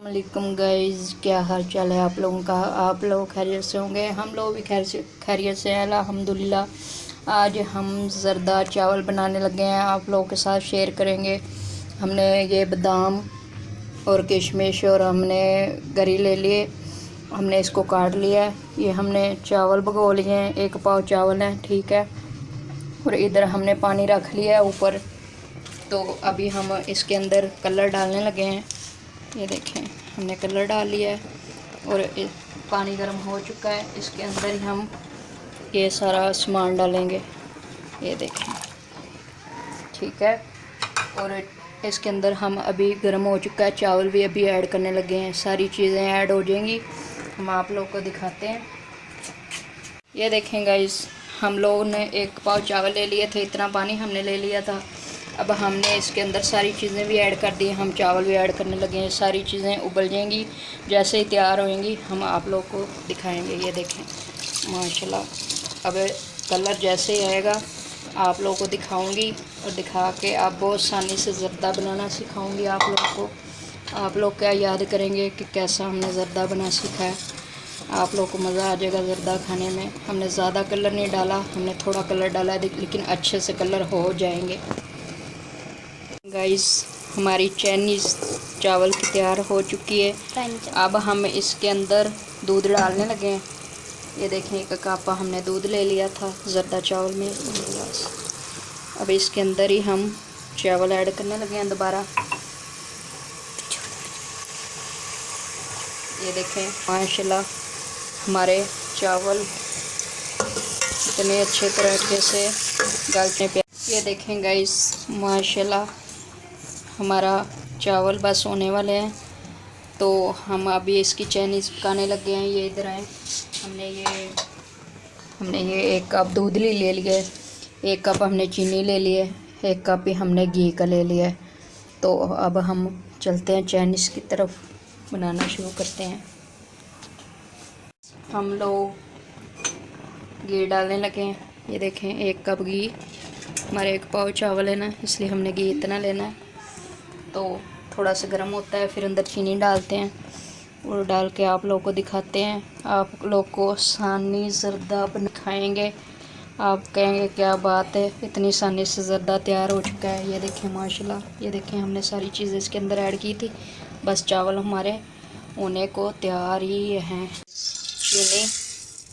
वालेकुम गाइस, क्या हाल चाल है आप लोगों का। आप लोग खैरियत से होंगे, हम लोग भी खैरियत से हैं अल्हम्दुलिल्लाह। आज हम ज़रदा चावल बनाने लगे हैं, आप लोगों के साथ शेयर करेंगे। हमने ये बादाम और किशमिश और हमने गरी ले लिए, हमने इसको काट लिया है। ये हमने चावल भिगो लिए हैं, 1 पाव चावल हैं, ठीक है। और इधर हमने पानी रख लिया है ऊपर। तो अभी हम इसके अंदर कलर डालने लगे हैं। ये देखें, हमने कलर डाल लिया है और पानी गर्म हो चुका है। इसके अंदर ही हम ये सारा सामान डालेंगे, ये देखें, ठीक है। और इसके अंदर हम अभी गर्म हो चुका है, चावल भी अभी ऐड करने लगे हैं। सारी चीज़ें ऐड हो जाएंगी, हम आप लोग को दिखाते हैं। ये देखें गाइस, हम लोगों ने 1 पाव चावल ले लिए थे, इतना पानी हमने ले लिया था। अब हमने इसके अंदर सारी चीज़ें भी ऐड कर दी, हम चावल भी ऐड करने लगे हैं। सारी चीज़ें उबल जाएंगी, जैसे ही तैयार होंगी हम आप लोग को दिखाएंगे। ये देखें माशाल्लाह, अब कलर जैसे ही आएगा आप लोगों को दिखाऊंगी और दिखा के आप बहुत आसानी से ज़रदा बनाना सिखाऊंगी आप लोग को। आप लोग क्या याद करेंगे कि कैसा हमने ज़रदा बना सीखा है। आप लोग को मज़ा आ जाएगा ज़रदा खाने में। हमने ज़्यादा कलर नहीं डाला, हमने थोड़ा कलर डाला है, लेकिन अच्छे से कलर हो जाएंगे। गाइस, हमारी चाइनीज़ चावल की तैयार हो चुकी है। अब हम इसके अंदर दूध डालने लगे हैं। ये देखें, 1 कप हमने दूध ले लिया था ज़रदा चावल में। बस अब इसके अंदर ही हम चावल ऐड करने लगे हैं दोबारा। ये देखें माशाल्लाह, हमारे चावल इतने अच्छे तरीके से गलने पे। ये देखें गाइस, माशाल्लाह हमारा चावल बस होने वाले हैं। तो हम अभी इसकी चाइनीज़ पकाने लगे हैं। ये इधर आए, हमने ये 1 कप दूध ले लिया है, 1 कप हमने चीनी ले ली है, 1 कप ही हमने घी का ले लिया है। तो अब हम चलते हैं चाइनीज़ की तरफ, बनाना शुरू करते हैं। हम लोग घी डालने लगे हैं। ये देखें, 1 कप घी, हमारे 1 पाव चावल है ना, इसलिए हमने घी इतना लेना है। तो थोड़ा सा गर्म होता है, फिर अंदर चीनी डालते हैं और डाल के आप लोग को दिखाते हैं। आप लोग को आसानी ज़रदा बन खाएँगे, आप कहेंगे क्या बात है, इतनी आसानी से ज़रदा तैयार हो चुका है। ये देखें माशाल्लाह, ये देखें हमने सारी चीज़ें इसके अंदर ऐड की थी, बस चावल हमारे होने को तैयार ही हैं। चीनी,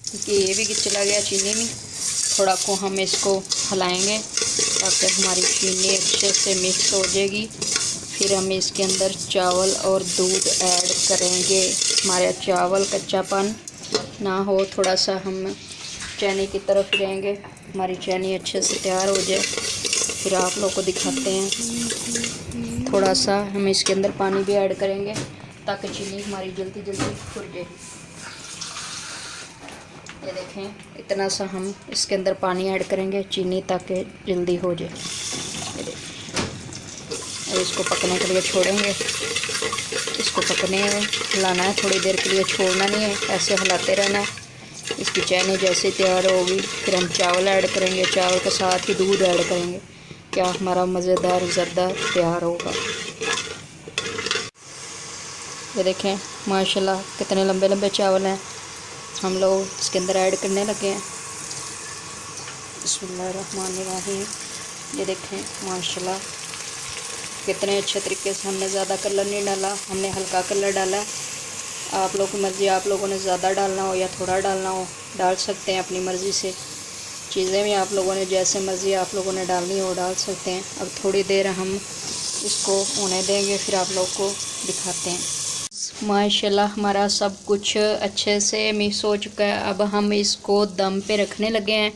क्योंकि ये भी चला गया चीनी में, थोड़ा को हम इसको हिलाएंगे ताकि हमारी चीनी अच्छे से मिक्स हो जाएगी। फिर हम इसके अंदर चावल और दूध ऐड करेंगे। हमारे चावल कच्चापन ना हो, थोड़ा सा हम चने की तरफ रहेंगे, हमारी चने अच्छे से तैयार हो जाए, फिर आप लोग को दिखाते हैं। थोड़ा सा हम इसके अंदर पानी भी ऐड करेंगे ताकि चीनी हमारी जल्दी जल्दी फुल जाए। ये देखें, इतना सा हम इसके अंदर पानी ऐड करेंगे चीनी ताकि जल्दी हो जाए। ये देखें, और इसको पकने के लिए छोड़ेंगे, इसको पकने हिलाना है थोड़ी देर के लिए, छोड़ना नहीं है, ऐसे हिलाते रहना है। इसकी चैनी जैसे तैयार होगी फिर हम चावल ऐड करेंगे, चावल के साथ ही दूध ऐड करेंगे। क्या हमारा मज़ेदार ज़रदा तैयार होगा। ये देखें माशाल्लाह, कितने लंबे लंबे चावल हैं। हम लोग इसके अंदर ऐड करने लगे हैं। बिस्मिल्लाहिर्रहमानिर्रहीम। ये देखें माशाल्लाह, कितने अच्छे तरीके से, हमने ज़्यादा कलर नहीं डाला, हमने हल्का कलर डाला है। आप लोग की मर्ज़ी, आप लोगों ने ज़्यादा डालना हो या थोड़ा डालना हो डाल सकते हैं अपनी मर्ज़ी से। चीज़ें भी आप लोगों ने जैसे मर्ज़ी आप लोगों ने डालनी हो डाल सकते हैं। अब थोड़ी देर हम इसको होने देंगे, फिर आप लोग को दिखाते हैं। माशाल्लाह हमारा सब कुछ अच्छे से मिक्स हो चुका है। अब हम इसको दम पे रखने लगे हैं।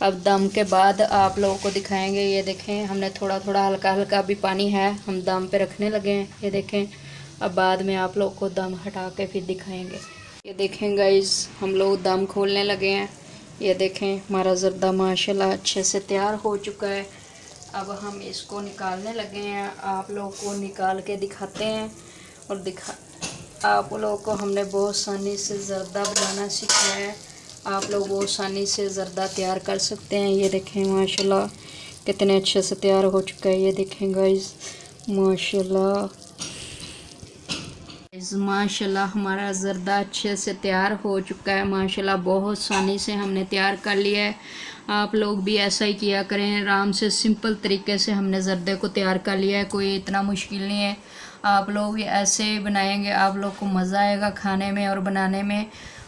अब दम के बाद आप लोगों को दिखाएंगे। ये देखें, हमने थोड़ा थोड़ा हल्का हल्का भी पानी है, हम दम पे रखने लगे हैं। ये देखें, अब बाद में आप लोग को दम हटा के फिर दिखाएंगे। ये देखें गाइस, हम लोग दम खोलने लगे हैं। ये देखें, हमारा ज़रदा माशाल्लाह अच्छे से तैयार हो चुका है। अब हम इसको निकालने लगे हैं, आप लोग को निकाल के दिखाते हैं। और आप लोगों को हमने बहुत आसानी से ज़रदा बनाना सिखाया है, आप लोग बहुत आसानी से ज़रदा तैयार कर सकते हैं। ये देखें माशाल्लाह, कितने अच्छे से तैयार हो चुका है। ये देखें गाइस माशाल्लाह, माशाल्लाह हमारा ज़र्दा अच्छे से तैयार हो चुका है। माशाल्लाह बहुत आसानी से हमने तैयार कर लिया है। आप लोग भी ऐसा ही किया करें, आराम से सिंपल तरीके से हमने ज़र्दे को तैयार कर लिया है, कोई इतना मुश्किल नहीं है। आप लोग भी ऐसे ही बनाएंगे, आप लोग को मज़ा आएगा खाने में और बनाने में।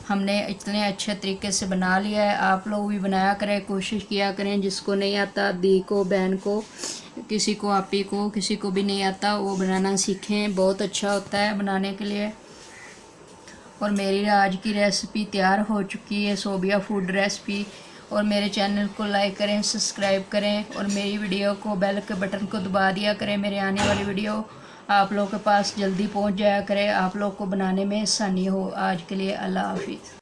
हमने इतने अच्छे तरीके से बना लिया है, आप लोग भी बनाया करें, कोशिश किया करें। जिसको नहीं आता, दी को, बहन को, किसी को, आपी को, किसी को भी नहीं आता, वो बनाना सीखें, बहुत अच्छा होता है बनाने के लिए। और मेरी आज की रेसिपी तैयार हो चुकी है, सोबिया फूड रेसिपी। और मेरे चैनल को लाइक करें, सब्सक्राइब करें और मेरी वीडियो को बेल के बटन को दबा दिया करें। मेरे आने वाली वीडियो आप लोग के पास जल्दी पहुंच जाया करे, आप लोग को बनाने में आसानी हो। आज के लिए अल्लाह हाफिज़।